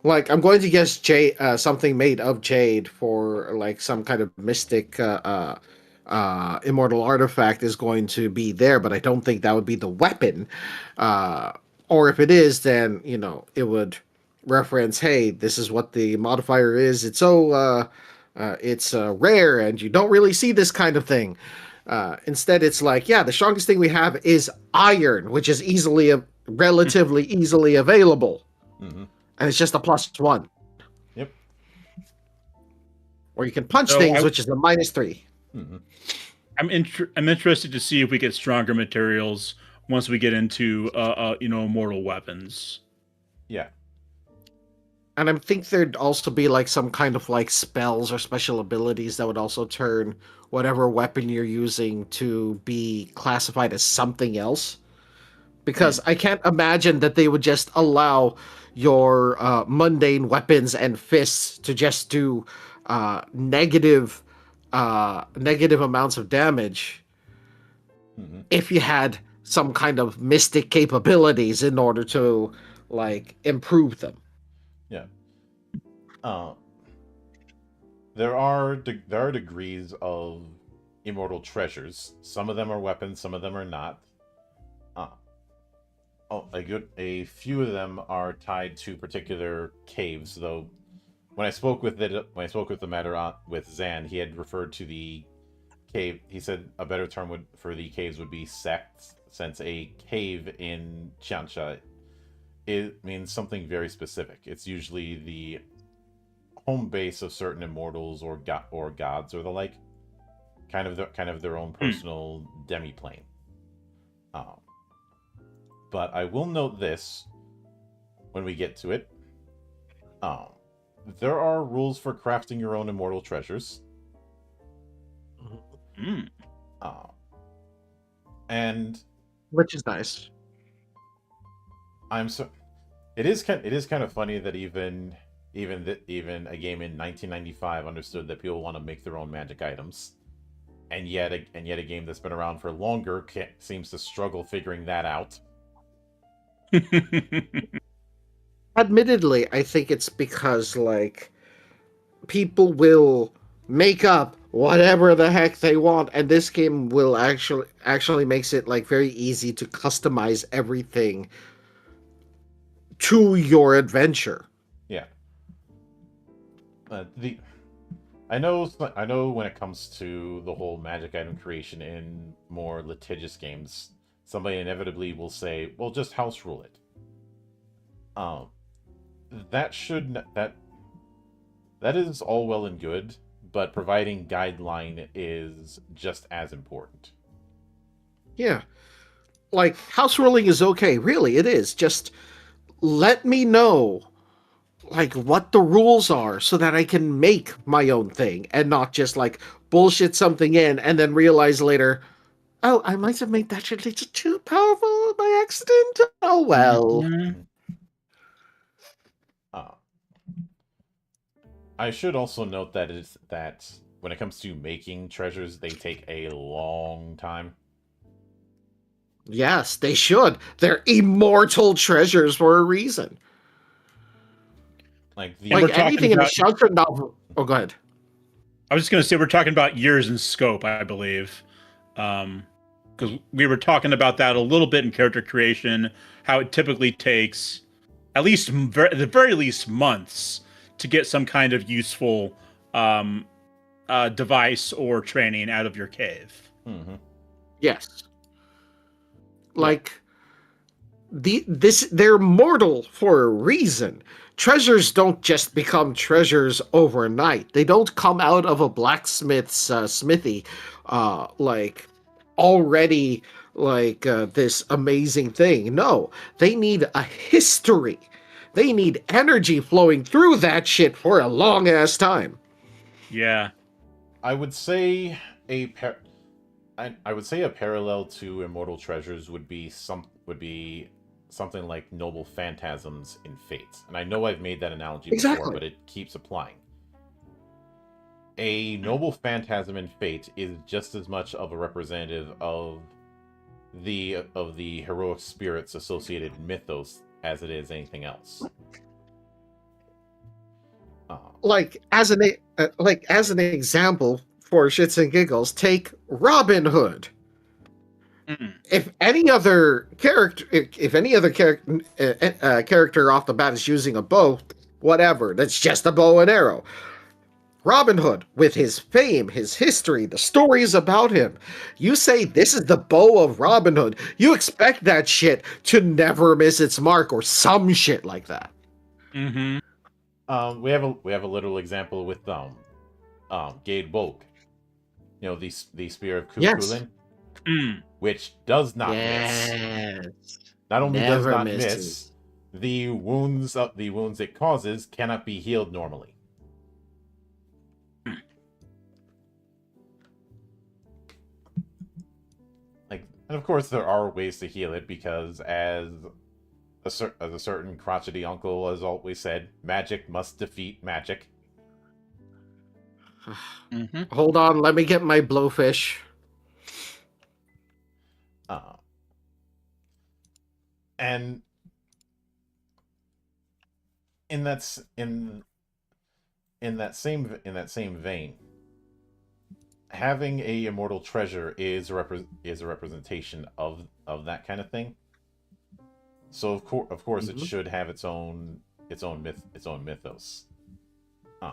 Like I'm going to guess jade, something made of jade for like some kind of mystic immortal artifact is going to be there, but I don't think that would be the weapon. Uh, or if it is, then it would reference, hey, this is what the modifier is. It's rare, and you don't really see this kind of thing. Instead, it's like, yeah, the strongest thing we have is iron, which is relatively easily available, Mm-hmm. and it's just a +1. Yep. Or you can punch So things, which is a -3. Mm-hmm. I'm interested to see if we get stronger materials once we get into immortal weapons. Yeah. And I think there'd also be like some kind of like spells or special abilities that would also turn whatever weapon you're using to be classified as something else. Because I can't imagine that they would just allow your mundane weapons and fists to just do negative amounts of damage Mm-hmm. if you had some kind of mystic capabilities in order to like improve them. Yeah. Uh, there are degrees of immortal treasures. Some of them are weapons, some of them are not. Uh, a few of them are tied to particular caves. Though, when I spoke with the matter with Zan, he had referred to the cave. He said a better term for the caves would be sects, since a cave in Qiansha it means something very specific. It's usually the home base of certain immortals or gods or the like, kind of their own personal demi-plane. Um, but I will note this when we get to it. Um, there are rules for crafting your own immortal treasures. Mm. And Which is nice. it is kind of funny that even a game in 1995 understood that people want to make their own magic items, and yet a game that's been around for longer seems to struggle figuring that out. Admittedly, I think it's because like people will make up whatever the heck they want, and this game will actually makes it like very easy to customize everything to your adventure. Yeah. The I know when it comes to the whole magic item creation in more litigious games, somebody inevitably will say, "Well, just house rule it." Um, that should that is all well and good, but providing guideline is just as important. Yeah. Like house ruling is okay, really, it is. Just let me know like what the rules are so that I can make my own thing and not just like bullshit something in and then realize later, Oh, I might have made that shit a little too powerful by accident. Oh well. Mhm. Uh, I should also note that when it comes to making treasures, they take a long time. Yes, they should. They're immortal treasures for a reason. Like And the we're Like talking anything in the about, Shelter novel. Oh, go ahead. I was just going to say, we're talking about years in scope, I believe. Because we were talking about that a little bit in character creation, how it typically takes at least, at the very least, months to get some kind of useful um, device or training out of your cave. Mhm. Yes. Yeah. Like they're mortal for a reason. Treasures don't just become treasures overnight. They don't come out of a blacksmith's smithy like already like this amazing thing. No, they need a history. They need energy flowing through that shit for a long ass time. Yeah. I would say I would say a parallel to Immortal Treasures would be something like Noble Phantasms in Fate. And I know I've made that analogy before, Exactly. but it keeps applying. A Noble Phantasm in Fate is just as much of a representative of the heroic spirits associated in mythos as it is anything else. Uh, Like as an example for shits and giggles, take Robin Hood. Mm. If any other character, if any other character character off the bat is using a bow, whatever, that's just a bow and arrow. Robin Hood, with his fame, his history, the stories about him, you say this is the bow of Robin Hood, you expect that shit to never miss its mark or some shit like that. Mm-hmm. we have a literal example with Gade Bolg. You know, the spear of Yes. Kulin, Mm. which does not miss. Yes. Not only does Never not misses. miss, the wounds it causes cannot be healed normally. Like, and of course there are ways to heal it because as a certain crotchety uncle has always said, magic must defeat magic. Mm-hmm. Hold on, let me get my blowfish. Uh, and in that in that same vein, having a immortal treasure is is a representation of that kind of thing. So of course it Mhm. should have its own mythos. Uh,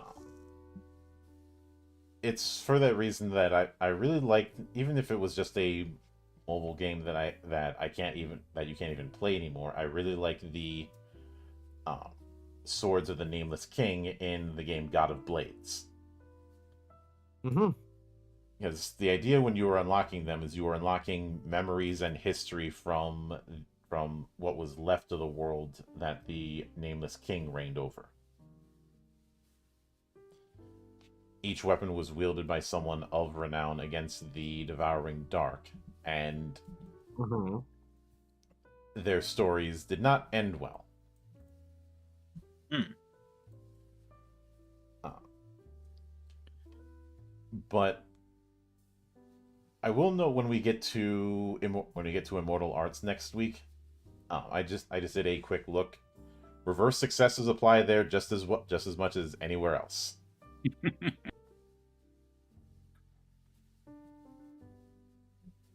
it's for that reason that I really like, even if it was just a mobile game that I can't even that you can't even play anymore. I really like the uh, swords of the Nameless King in the game God of Blades. Mhm. Because the idea when you were unlocking them is you were unlocking memories and history from what was left of the world that the Nameless King reigned over. Each weapon was wielded by someone of renown against the Devouring Dark, and Mhm. their stories did not end well. Mm. Uh, but I will note when we get to Immortal Arts next week. I just did a quick look. Reverse successes apply there just as much as anywhere else.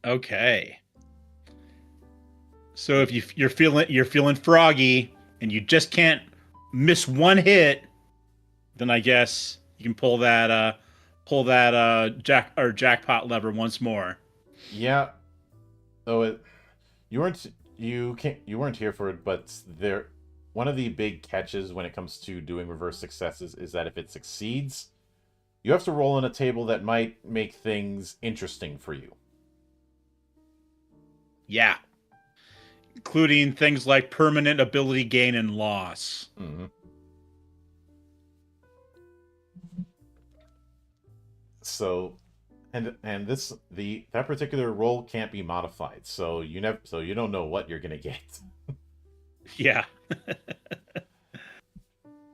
Okay. So if you're feeling froggy and you just can't miss one hit, then I guess you can pull that jackpot lever once more. Yeah, though you weren't here for it, but there one of the big catches when it comes to doing reverse successes is that if it succeeds, you have to roll on a table that might make things interesting for you. Yeah. Including things like permanent ability gain and loss. Mm-hmm. So and that particular roll can't be modified, so you don't know what you're gonna get. Yeah.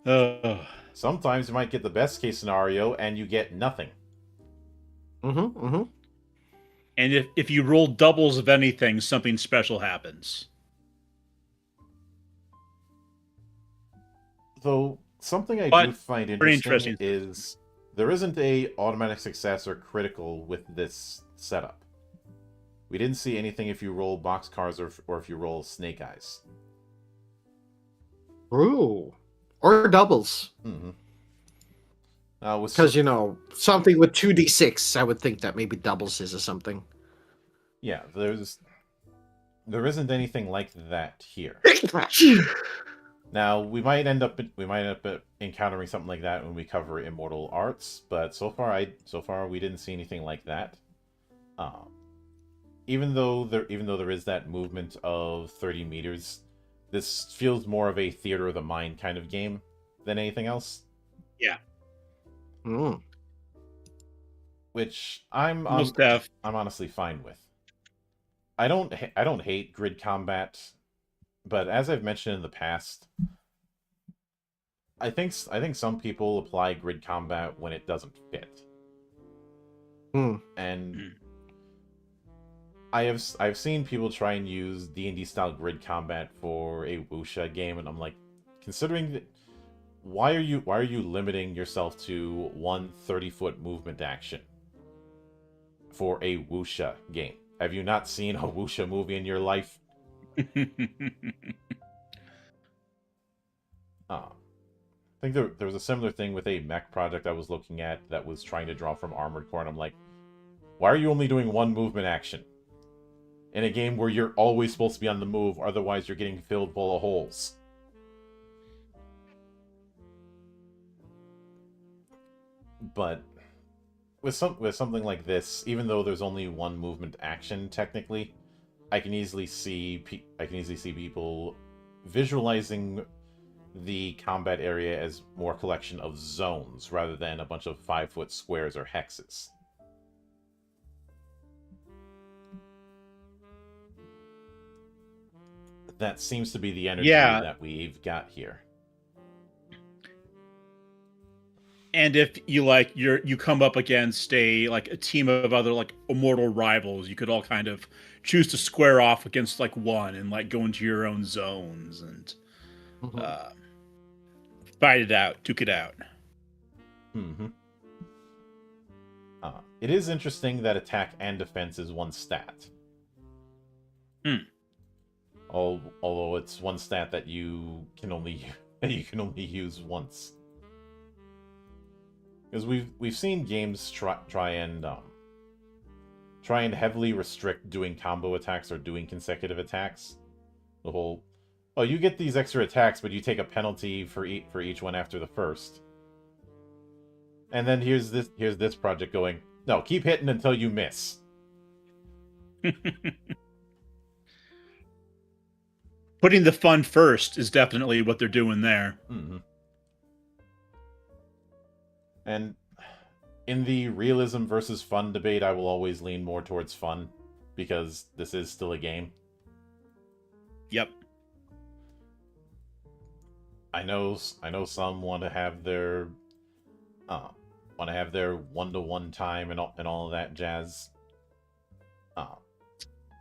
Oh. Sometimes you might get the best case scenario and you get nothing. Mm-hmm. And if you roll doubles of anything, something special happens. Though something I do But find pretty interesting interesting. is there isn't a automatic success or critical with this setup. We didn't see anything if you roll boxcars or if you roll snake eyes. Ooh. Or doubles. Mm-hmm. Because, something with 2d6, I would think that maybe doubles is or something. Yeah, there isn't anything like that here. Now we might end up encountering something like that when we cover Immortal Arts, but so far we didn't see anything like that. Even though there is that movement of 30 meters, this feels more of a theater of the mind kind of game than anything else. Yeah. Mm. Which I'm honestly fine with. I don't hate grid combat, but as I've mentioned in the past, I think some people apply grid combat when it doesn't fit. Mm. And I've seen people try and use D&D style grid combat for a wuxia game, and I'm like, considering that, why are you limiting yourself to one 30-foot movement action for a wuxia game? Have you not seen a wuxia movie in your life? I think there was a similar thing with a mech project I was looking at that was trying to draw from Armored Core, and I'm like, why are you only doing one movement action in a game where you're always supposed to be on the move, otherwise you're getting filled full of holes? But with something like this, even though there's only one movement action technically, I can easily see people visualizing the combat area as more a collection of zones rather than a bunch of 5-foot squares or hexes. That seems to be the energy that we've got here. And if you you come up against a team of other immortal rivals, you could all kind of choose to square off against one and go into your own zones and fight it out, duke it out. Mm-hmm. It is interesting that attack and defense is one stat. Although it's one stat that you can only use once. Because we've seen games try and heavily restrict doing combo attacks or doing consecutive attacks. The whole, oh, you get these extra attacks, but you take a penalty for each one after the first. And then here's this project going, no, keep hitting until you miss. Putting the fun first is definitely what they're doing there. Mm-hmm. And in the realism versus fun debate, I will always lean more towards fun, because this is still a game. Yep. I know some want to have their one-to-one time and all of that jazz.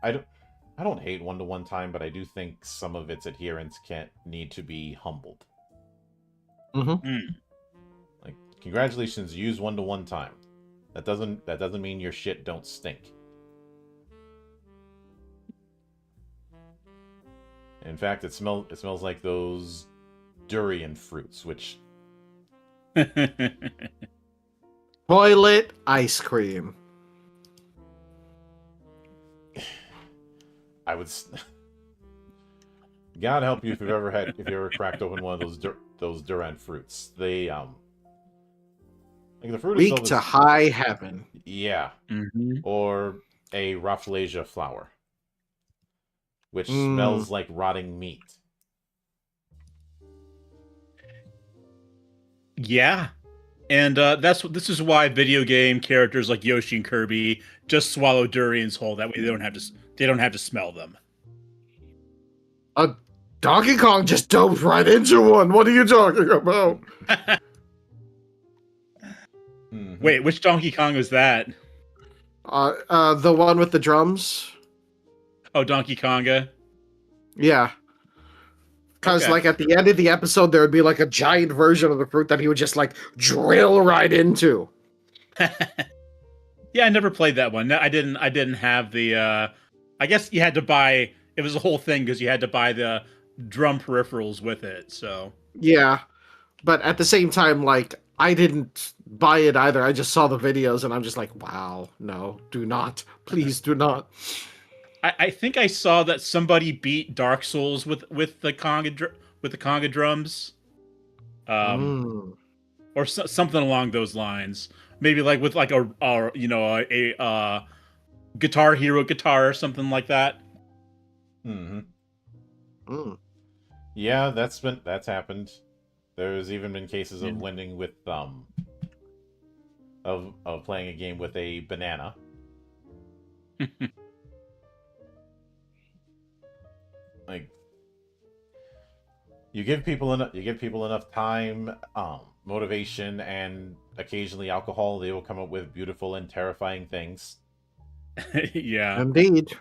I don't hate one-to-one time, but I do think some of its adherents need to be humbled. Mm-hmm. Like, congratulations, use one-to-one time. That doesn't mean your shit don't stink. In fact, it smells like those durian fruits, which toilet ice cream. I would. God help you if you ever cracked open one of those durian fruits. They like the fruit Weak itself to high heaven. Yeah. Mm-hmm. Or a rafflesia flower, which smells like rotting meat. Yeah. And this is why video game characters like Yoshi and Kirby just swallow durians whole. That way they don't have to smell them. A Donkey Kong just dove right into one. What are you talking about? Wait, which Donkey Kong was that? The one with the drums. Oh, Donkey Konga. Yeah. Because, Okay. like, at the end of the episode, there would be, like, a giant version of the fruit that he would just, like, drill right into. Yeah, I never played that one. No, I didn't have the. I guess you had to buy. It was a whole thing because you had to buy the drum peripherals with it. So Yeah. But at the same time, like, I didn't buy it either. I just saw the videos, and I'm just like, wow, no, do not. Please do not. I think I saw that somebody beat Dark Souls with the conga drums, or something along those lines. Maybe like with like a Guitar Hero guitar or something like that. Yeah, that's happened. There's even been cases of winning with of playing a game with a banana. Like, you give people enough time, motivation, and occasionally alcohol, they will come up with beautiful and terrifying things. Yeah. Indeed.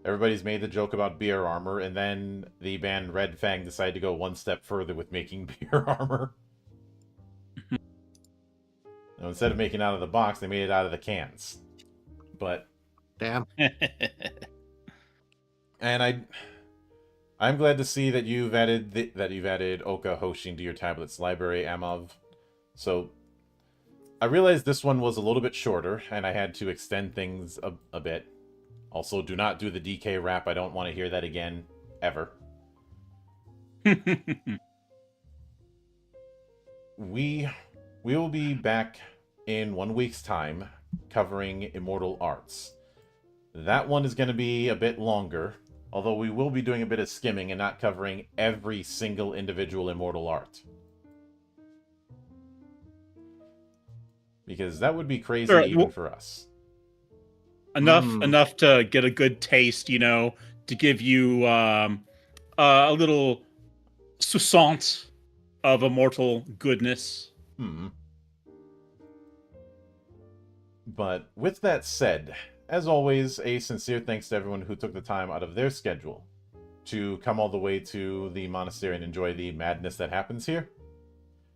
Everybody's made the joke about beer armor, and then the band Red Fang decided to go one step further with making beer armor. Now, instead of making it out of the box, they made it out of the cans. But Damn. and I'm glad to see that you've added Ouka Houshin to your tablet's library, Amov. So I realized this one was a little bit shorter, and I had to extend things a bit. Also, do not do the DK rap. I don't want to hear that again, ever. We will be back in 1 week's time covering Immortal Arts. That one is going to be a bit longer, although we will be doing a bit of skimming and not covering every single individual Immortal Art. Because that would be crazy even for us. Enough to get a good taste, to give you a little sousance of immortal goodness. But with that said, as always, a sincere thanks to everyone who took the time out of their schedule to come all the way to the monastery and enjoy the madness that happens here.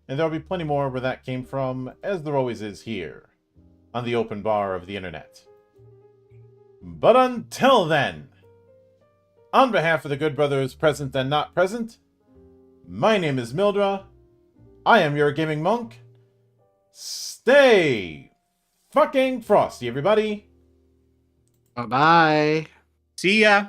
And there'll be plenty more where that came from, as there always is here, on the open bar of the internet. But until then, on behalf of the good brothers present and not present, my name is Mildra. I am your gaming monk. Stay fucking frosty, everybody. Bye-bye. See ya.